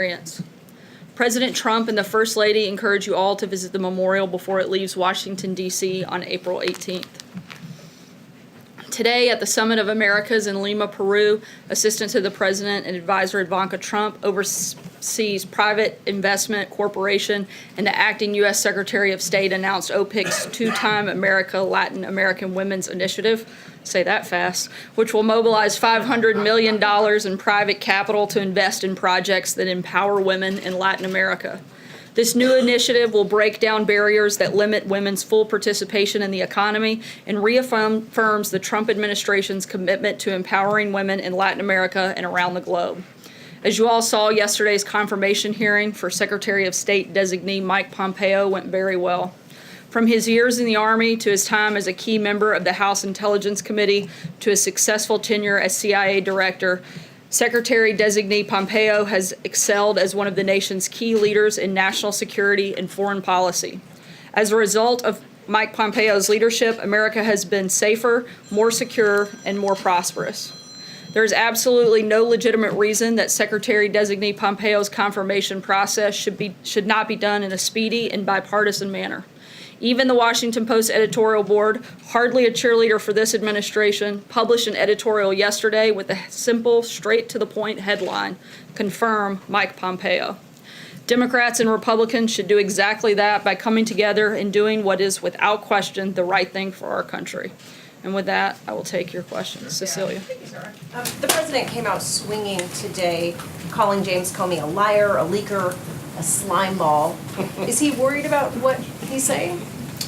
experience. President Trump and the First Lady encourage you all to visit the memorial before it leaves Washington, D.C. on April 18th. Today, at the Summit of Americas in Lima, Peru, Assistant to the President and Advisor Ivanka Trump oversees Private Investment Corporation, and the acting U.S. Secretary of State announced OPIC's two-time Latin American Women's Initiative, say that fast, which will mobilize $500 million in private capital to invest in projects that empower women in Latin America. This new initiative will break down barriers that limit women's full participation in the economy and reaffirms the Trump administration's commitment to empowering women in Latin America and around the globe. As you all saw, yesterday's confirmation hearing for Secretary of State designee Mike Pompeo went very well. From his years in the Army to his time as a key member of the House Intelligence Committee to his successful tenure as CIA Director, Secretary-designee Pompeo has excelled as one of the nation's key leaders in national security and foreign policy. As a result of Mike Pompeo's leadership, America has been safer, more secure, and more prosperous. There is absolutely no legitimate reason that Secretary-designee Pompeo's confirmation process should not be done in a speedy and bipartisan manner. Even the Washington Post editorial board, hardly a cheerleader for this administration, published an editorial yesterday with a simple, straight-to-the-point headline, "Confirm Mike Pompeo." Democrats and Republicans should do exactly that by coming together and doing what is, without question, the right thing for our country. And with that, I will take your questions. Cecilia. Thank you, Sarah. The president came out swinging today, calling James Comey a liar, a leaker, a slime ball. Is he worried about what he's saying?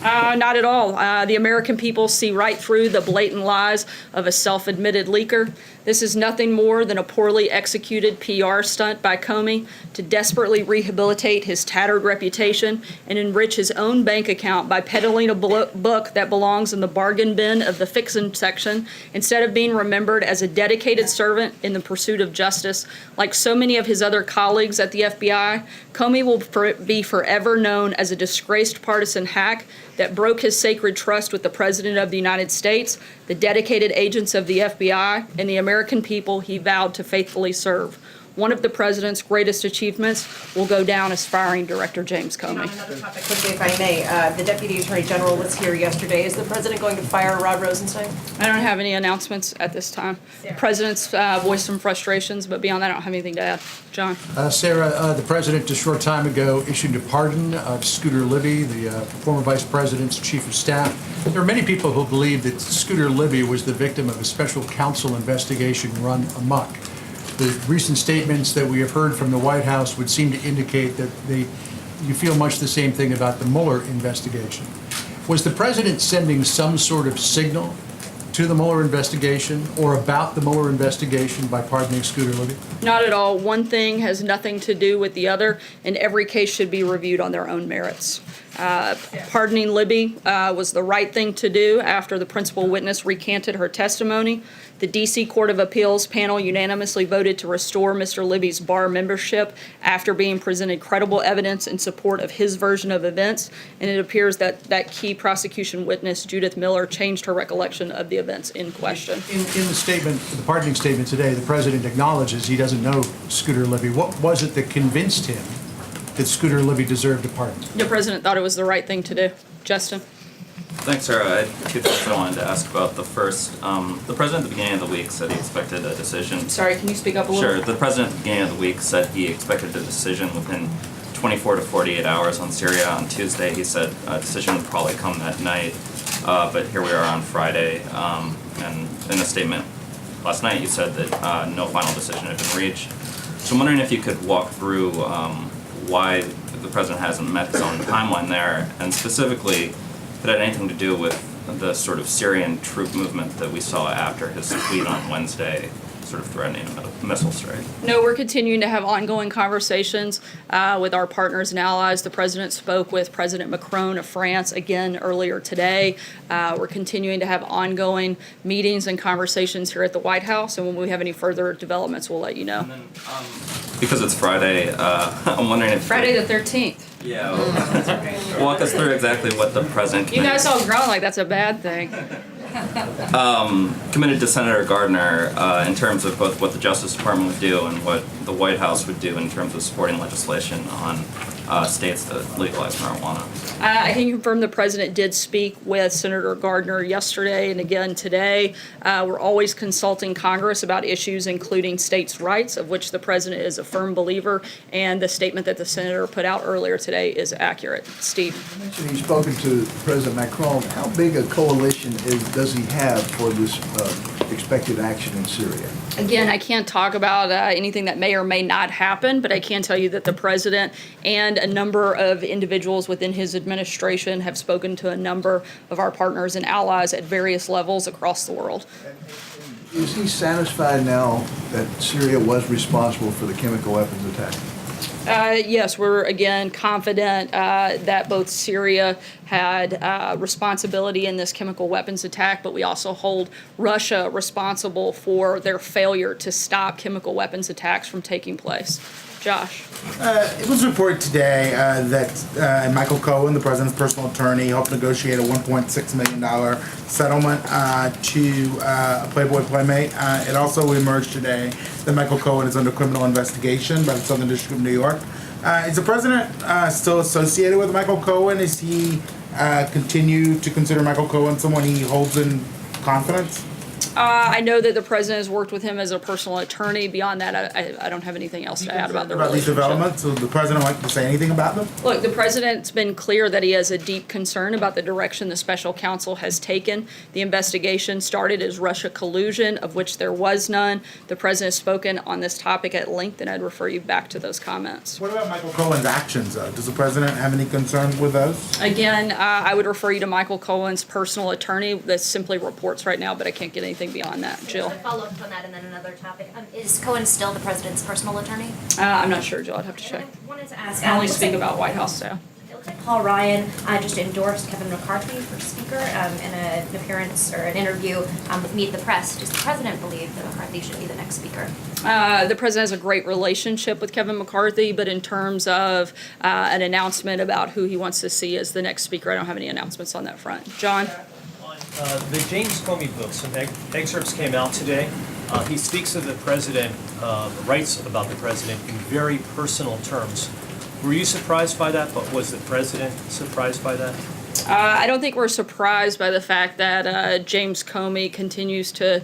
Not at all. The American people see right through the blatant lies of a self-admitted leaker. This is nothing more than a poorly executed PR stunt by Comey to desperately rehabilitate his tattered reputation and enrich his own bank account by peddling a book that belongs in the bargain bin of the fiction section instead of being remembered as a dedicated servant in the pursuit of justice. Like so many of his other colleagues at the FBI, Comey will be forever known as a disgraced partisan hack that broke his sacred trust with the President of the United States, the dedicated agents of the FBI, and the American people he vowed to faithfully serve. One of the President's greatest achievements will go down as firing Director James Comey. On another topic, quickly, if I may, the Deputy Attorney General was here yesterday. Is the President going to fire Rod Rosenstein? I don't have any announcements at this time. The President's voiced some frustrations, but beyond that, I don't have anything to add. John? Sarah, the President a short time ago issued a pardon of Scooter Libby, the former Vice President's Chief of Staff. There are many people who believe that Scooter Libby was the victim of a special counsel investigation run amok. The recent statements that we have heard from the White House would seem to indicate that you feel much the same thing about the Mueller investigation. Was the President sending some sort of signal to the Mueller investigation or about the Mueller investigation by pardoning Scooter Libby? Not at all. One thing has nothing to do with the other, and every case should be reviewed on their own merits. Pardoning Libby was the right thing to do after the principal witness recanted her testimony. The D.C. Court of Appeals panel unanimously voted to restore Mr. Libby's bar membership after being presented credible evidence in support of his version of events, and it appears that key prosecution witness, Judith Miller, changed her recollection of the events in question. In the statement, the pardoning statement today, the President acknowledges he doesn't know Scooter Libby. What was it that convinced him that Scooter Libby deserved a pardon? The President thought it was the right thing to do. Justin? Thanks, Sarah. I had two things I wanted to ask about. The first, the President at the beginning of the week said he expected a decision. Sorry, can you speak up a little? Sure. The President at the beginning of the week said he expected a decision within 24 to 48 hours on Syria. On Tuesday, he said a decision would probably come that night. But here we are on Friday, and in a statement last night, you said that no final decision had been reached. So I'm wondering if you could walk through why the President hasn't met his own timeline there, and specifically, if it had anything to do with the sort of Syrian troop movement that we saw after his tweet on Wednesday, sort of threatening a missile strike. No, we're continuing to have ongoing conversations with our partners and allies. The President spoke with President Macron of France again earlier today. We're continuing to have ongoing meetings and conversations here at the White House, and when we have any further developments, we'll let you know. And then, because it's Friday, I'm wondering if Friday the 13th. Yeah, walk us through exactly what the President. You guys all grown like that's a bad thing. committed to Senator Gardner in terms of both what the Justice Department would do and what the White House would do in terms of supporting legislation on states that legalize marijuana. I can confirm the president did speak with Senator Gardner yesterday and again today. We're always consulting Congress about issues including states' rights, of which the president is a firm believer, and the statement that the senator put out earlier today is accurate. Steve. You mentioned he's spoken to President Macron. How big a coalition does he have for this expected action in Syria? Again, I can't talk about anything that may or may not happen, but I can tell you that the president and a number of individuals within his administration have spoken to a number of our partners and allies at various levels across the world. Is he satisfied now that Syria was responsible for the chemical weapons attack? Yes, we're again confident that both Syria had responsibility in this chemical weapons attack, but we also hold Russia responsible for their failure to stop chemical weapons attacks from taking place. Josh. It was reported today that Michael Cohen, the president's personal attorney, helped negotiate a $1.6 million settlement to a Playboy Playmate. It also emerged today that Michael Cohen is under criminal investigation by the Southern District of New York. Is the president still associated with Michael Cohen? Is he continue to consider Michael Cohen someone he holds in confidence? I know that the president has worked with him as a personal attorney. Beyond that, I don't have anything else to add about the About these relationship. developments? So the president like to say anything about them? Look, the president's been clear that he has a deep concern about the direction the special counsel has taken. The investigation started as Russia collusion, of which there was none. The president has spoken on this topic at length, and I'd refer you back to those comments. What about Michael Cohen's actions, though? Does the president have any concern with those? Again, I would refer you to Michael Cohen's personal attorney. That simply reports right now, but I can't get anything beyond that. Jill? A follow-up on that and then another topic. Is Cohen still the president's personal attorney? I'm not sure, Jill. I'd have to check. And I wanted to ask. I only looks speak like- about White House staff. It looks like Paul Ryan just endorsed Kevin McCarthy for Speaker in an appearance or an interview with Meet the Press. Does the president believe that McCarthy should be the next Speaker? The president has a great relationship with Kevin McCarthy, but in terms of an announcement about who he wants to see as the next speaker, I don't have any announcements on that front. John? The James Comey book, some excerpts came out today. He speaks of the president, writes about the president in very personal terms. Were you surprised by that? But was the president surprised by that? I don't think we're surprised by the fact that James Comey continues to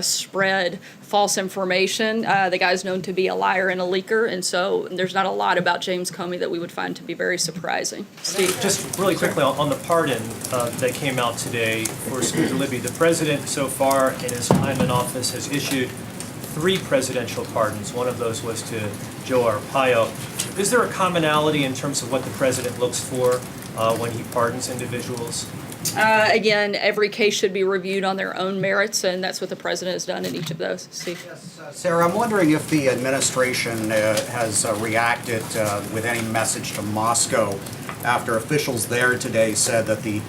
spread false information. The guy's known to be a liar and a leaker, and so there's not a lot about James Comey that we would find to be very surprising. Steve? Just really quickly on the pardon that came out today for Speaker Libby, the president so far in his time in office has issued 3 presidential pardons. One of those was to Joe Arpaio. Is there a commonality in terms of what the president looks for when he pardons individuals? Again, every case should be reviewed on their own merits, and that's what the president has done in each of those. Steve? Sarah, I'm wondering if the administration has reacted with any message to Moscow after officials there today said that the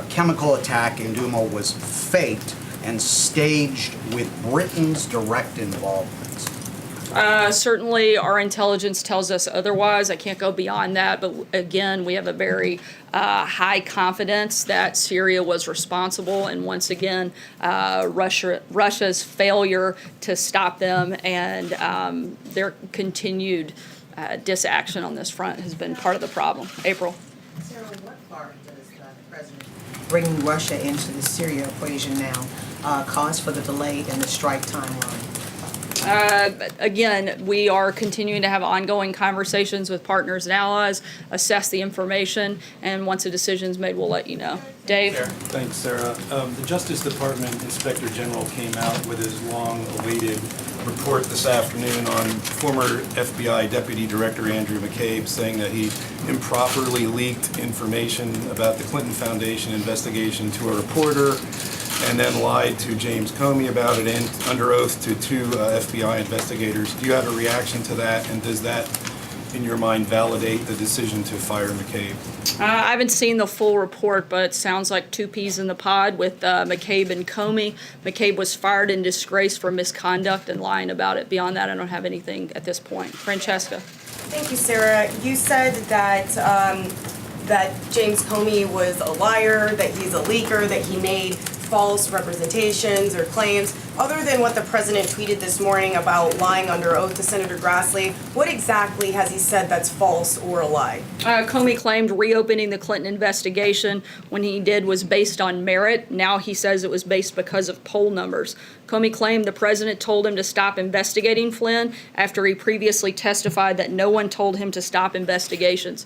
chemical attack in Duma was faked and staged with Britain's direct involvement. Certainly, our intelligence tells us otherwise. I can't go beyond that, but again, we have a very high confidence that Syria was responsible, and once again, Russia's failure to stop them and their continued disaction on this front has been part of the problem. April. Sarah, what part does the president bringing Russia into the Syria equation now cause for the delay in the strike timeline? Again, we are continuing to have ongoing conversations with partners and allies, assess the information, and once a decision's made, we'll let you know. Dave? Thanks, Sarah. The Justice Department Inspector General came out with his long-awaited report this afternoon on former FBI Deputy Director Andrew McCabe, saying that he improperly leaked information about the Clinton Foundation investigation to a reporter and then lied to James Comey about it and under oath to 2 FBI investigators. Do you have a reaction to that, and does that, in your mind, validate the decision to fire McCabe? I haven't seen the full report, but it sounds like 2 peas in the pod with McCabe and Comey. McCabe was fired in disgrace for misconduct and lying about it. Beyond that, I don't have anything at this point. Francesca. Thank you, Sarah. You said that that James Comey was a liar, that he's a leaker, that he made false representations or claims, other than what the president tweeted this morning about lying under oath to Senator Grassley? What exactly has he said that's false or a lie? Comey claimed reopening the Clinton investigation when he did was based on merit. Now he says it was based because of poll numbers. Comey claimed the president told him to stop investigating Flynn after he previously testified that no one told him to stop investigations.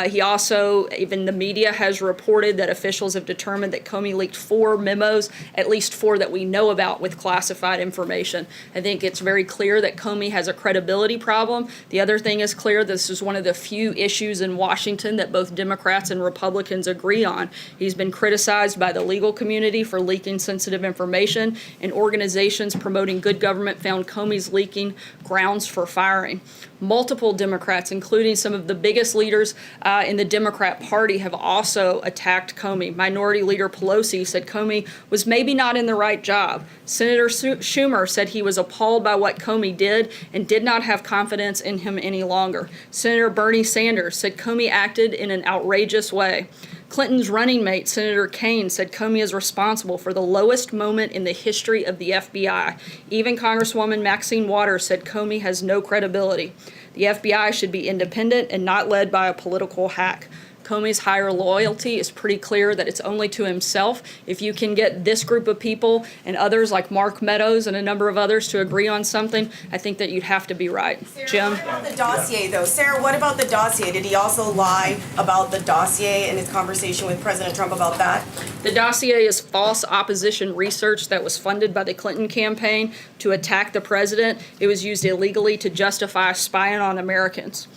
He also, even the media has reported that officials have determined that Comey leaked 4 memos, at least 4 that we know about, with classified information. I think it's very clear that Comey has a credibility problem. The other thing is clear, this is one of the few issues in Washington that both Democrats and Republicans agree on. He's been criticized by the legal community for leaking sensitive information, and organizations promoting good government found Comey's leaking grounds for firing. Multiple Democrats, including some of the biggest leaders in the Democrat Party, have also attacked Comey. Minority Leader Pelosi said Comey was maybe not in the right job. Senator Schumer said he was appalled by what Comey did and did not have confidence in him any longer. Senator Bernie Sanders said Comey acted in an outrageous way. Clinton's running mate, Senator Kaine, said Comey is responsible for the lowest moment in the history of the FBI. Even Congresswoman Maxine Waters said Comey has no credibility. The FBI should be independent and not led by a political hack. Comey's higher loyalty is pretty clear that it's only to himself. If you can get this group of people and others like Mark Meadows and a number of others to agree on something, I think that you'd have to be right. Sarah, Jim? what about the dossier, though? Sarah, what about the dossier? Did he also lie about the dossier in his conversation with President Trump about that? The dossier is false opposition research that was funded by the Clinton campaign to attack the president. It was used illegally to justify spying on Americans.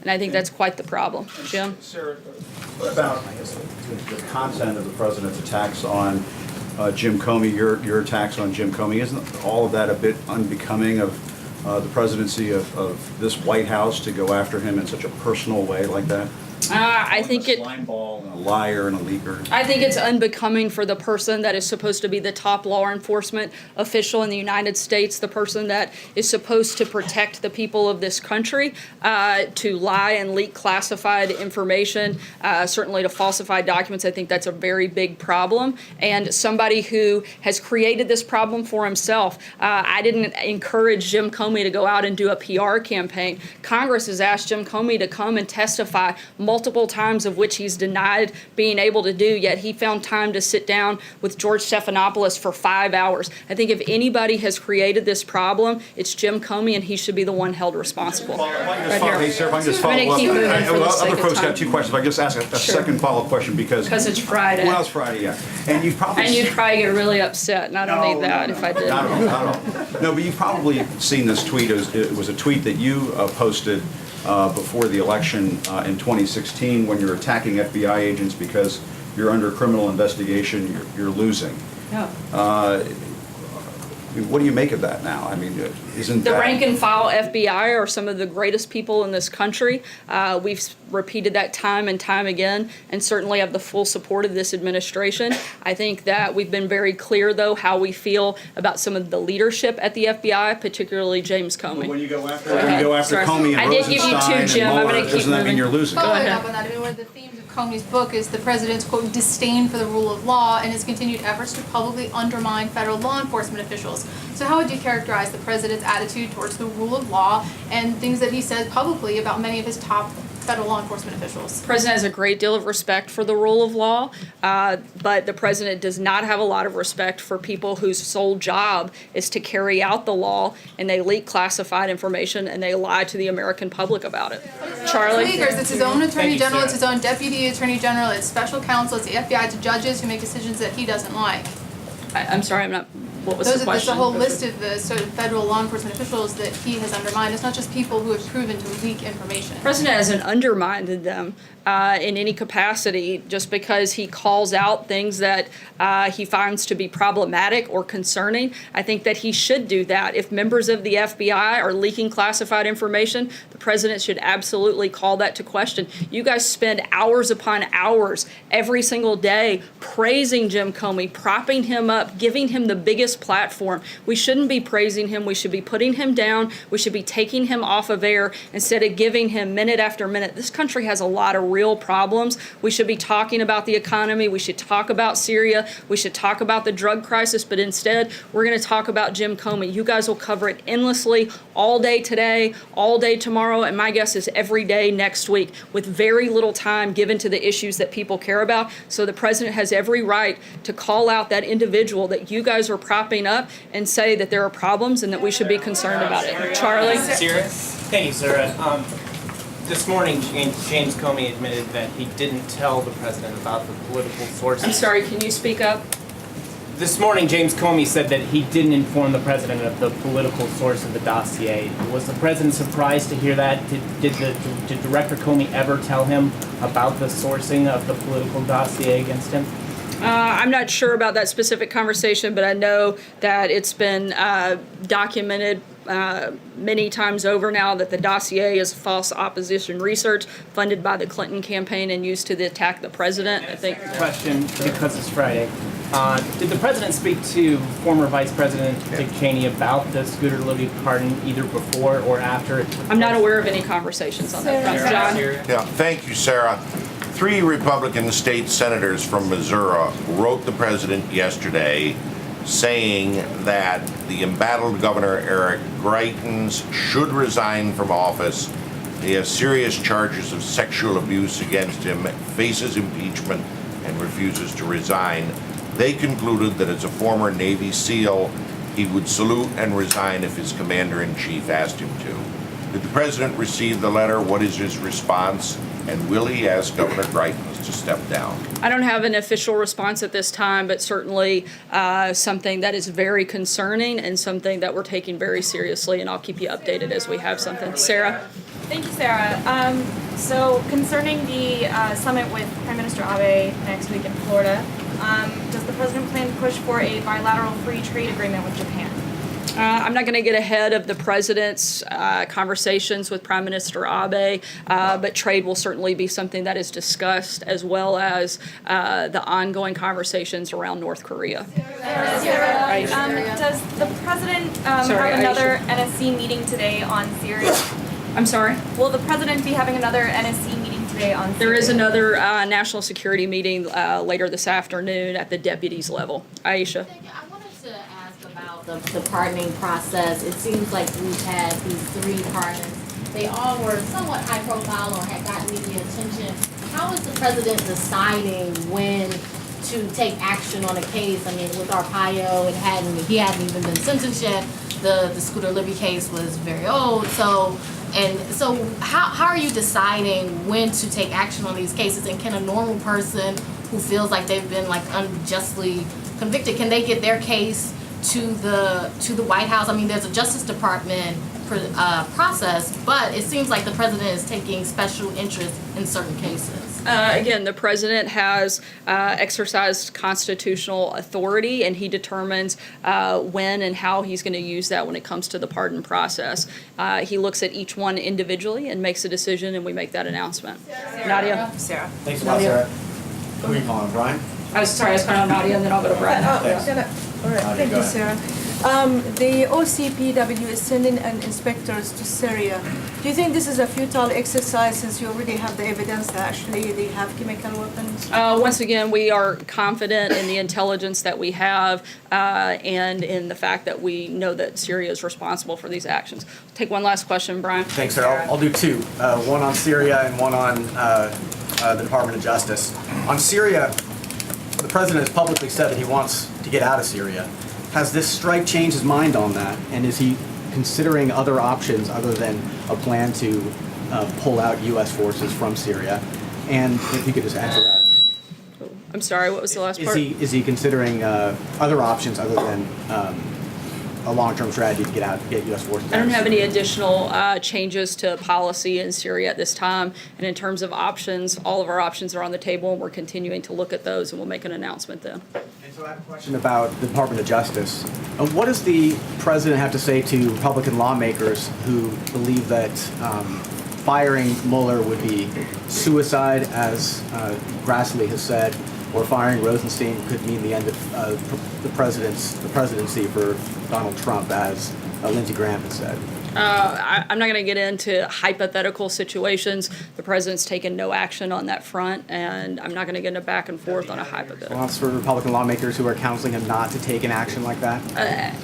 And I think that's quite the problem. Jim? Sarah, what about the content of the president's attacks on Jim Comey, your attacks on Jim Comey? Isn't all of that a bit unbecoming of the presidency of this White House to go after him in such a personal way like that? I think a slime ball and a liar and a leaker. I think it's unbecoming for the person that is supposed to be the top law enforcement official in the United States, the person that is supposed to protect the people of this country, to lie and leak classified information, certainly to falsify documents. I think that's a very big problem. And somebody who has created this problem for himself. I didn't encourage Jim Comey to go out and do a PR campaign. Congress has asked Jim Comey to come and testify multiple times, of which he's denied being able to do, yet he found time to sit down with George Stephanopoulos for 5 hours. I think if anybody has created this problem, it's Jim Comey, and he should be the one held responsible. Hey, Sarah, if I can just follow up. Other folks got 2 questions. If I can just ask a second follow-up question because it's Friday. Well, it's Friday, yeah. And you've probably you'd probably get really upset, and I don't need that if I did. Not at all. No, but you've probably seen this tweet. It was a tweet that you posted before the election in 2016 when you're attacking FBI agents because you're under criminal investigation, you're losing. Yeah. What do you make of that now? I mean, isn't the that... rank and file FBI are some of the greatest people in this country. We've repeated that time and time again, and certainly have the full support of this administration. I think that we've been very clear, though, how we feel about some of the leadership at the FBI, particularly James Comey. But when you go after Comey and I did give you 2, Jim. I'm going to keep doesn't that mean you're losing? Following up on that, I mean, one of the themes of Comey's book is the president's, quote, disdain for the rule of law and his continued efforts to publicly undermine federal law enforcement officials. So how would you characterize the president's attitude towards the rule of law and things that he says publicly about many of his top federal law enforcement officials? The president has a great deal of respect for the rule of law, but the president does not have a lot of respect for people whose sole job is to carry out the law, and they leak classified information and they lie to the American public about it. Charlie? Leakers, it's his own attorney general, it's his own deputy attorney general, it's special counsel, it's the FBI, it's judges who make decisions that he doesn't like. I'm sorry, I'm not. What was the question? There's a whole list of the sort of federal law enforcement officials that he has undermined. It's not just people who have proven to leak information. The president hasn't undermined them in any capacity just because he calls out things that he finds to be problematic or concerning. I think that he should do that. If members of the FBI are leaking classified information, the president should absolutely call that to question. You guys spend hours upon hours every single day praising Jim Comey, propping him up, giving him the biggest biggest platform. We shouldn't be praising him. We should be putting him down. We should be taking him off of air instead of giving him minute after minute. This country has a lot of real problems. We should be talking about the economy. We should talk about Syria. We should talk about the drug crisis. But instead, we're going to talk about Jim Comey. You guys will cover it endlessly all day today, all day tomorrow, and my guess is every day next week, with very little time given to the issues that people care about. So the president has every right to call out that individual that you guys are propping up and say that there are problems and that we should be concerned about it. Charlie? Sarah? Thank you, Sarah. This morning, James Comey admitted that he didn't tell the president about the political sources. I'm sorry, can you speak up? This morning, James Comey said that he didn't inform the president of the political source of the dossier. Was the president surprised to hear that? Did Director Comey ever tell him about the sourcing of the political dossier against him? I'm not sure about that specific conversation, but I know that it's been documented many times over now that the dossier is false opposition research funded by the Clinton campaign and used to attack the president. I think. Question, because it's Friday. Did the president speak to former Vice President Dick Cheney about the Scooter Libby pardon either before or after? I'm not aware of any conversations on that front. John? Yeah, thank you, Sarah. 3 Republican state senators from Missouri wrote the president yesterday saying that the embattled Governor Eric Greitens should resign from office. He has serious charges of sexual abuse against him, faces impeachment, and refuses to resign. They concluded that as a former Navy SEAL, he would salute and resign if his commander-in-chief asked him to. Did the president receive the letter? What is his response? And will he ask Governor Greitens to step down? I don't have an official response at this time, but certainly something that is very concerning and something that we're taking very seriously, and I'll keep you updated as we have something. Sarah? Thank you, Sarah. So concerning the summit with Prime Minister Abe next week in Florida, does the president plan to push for a bilateral free trade agreement with Japan? I'm not going to get ahead of the president's conversations with Prime Minister Abe, but trade will certainly be something that is discussed, as well as the ongoing conversations around North Korea. Sarah, does the president have another NSC meeting today on Syria? I'm sorry? Will the president be having another NSC meeting today on Syria? There is another national security meeting later this afternoon at the deputies level. Aisha? The pardoning process. It seems like we've had these 3 pardons. They all were somewhat high profile or had gotten media attention. How is the president deciding when to take action on a case? I mean, with Arpaio, he hadn't even been sentenced yet. The Scooter Libby case was very old. So how are you deciding when to take action on these cases? And can a normal person who feels like they've been unjustly convicted, can they get their case to the White House? I mean, there's a Justice Department process, but it seems like the president is taking special interest in certain cases. Again, the president has exercised constitutional authority, and he determines when and how he's going to use that when it comes to the pardon process. He looks at each one individually and makes a decision, and we make that announcement. Nadia? Sarah. Thanks a lot, Sarah. Who are you calling, Brian? I was calling on Nadia, and then I'll go to Brian. Thanks. All right, thank you, Sarah. The OCPW is sending inspectors to Syria. Do you think this is a futile exercise since you already have the evidence that actually they have chemical weapons? Once again, we are confident in the intelligence that we have and in the fact that we know that Syria is responsible for these actions. Take one last question, Brian. Thanks, Sarah. I'll do 2. One on Syria and one on the Department of Justice. On Syria, the president has publicly said that he wants to get out of Syria. Has this strike changed his mind on that? And is he considering other options other than a plan to pull out U.S. forces from Syria? And if you could just answer that. I'm sorry, what was the last part? Is he considering other options other than a long-term strategy to get U.S. forces out? I don't have any additional changes to policy in Syria at this time. And in terms of options, all of our options are on the table, and we're continuing to look at those, and we'll make an announcement then. And so I have a question about the Department of Justice. What does the president have to say to Republican lawmakers who believe that firing Mueller would be suicide, as Grassley has said, or firing Rosenstein could mean the end of the presidency for Donald Trump, as Lindsey Graham has said. I'm not going to get into hypothetical situations. The president's taken no action on that front, and I'm not going to get into back and forth on a hypothetical. Well, it's for Republican lawmakers who are counseling him not to take an action like that.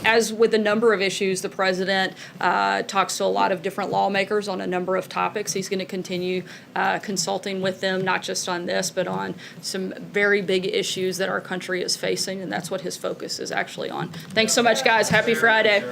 As with a number of issues, the president talks to a lot of different lawmakers on a number of topics. He's going to continue consulting with them, not just on this, but on some very big issues that our country is facing, and that's what his focus is actually on. Thanks so much, guys. Happy Friday.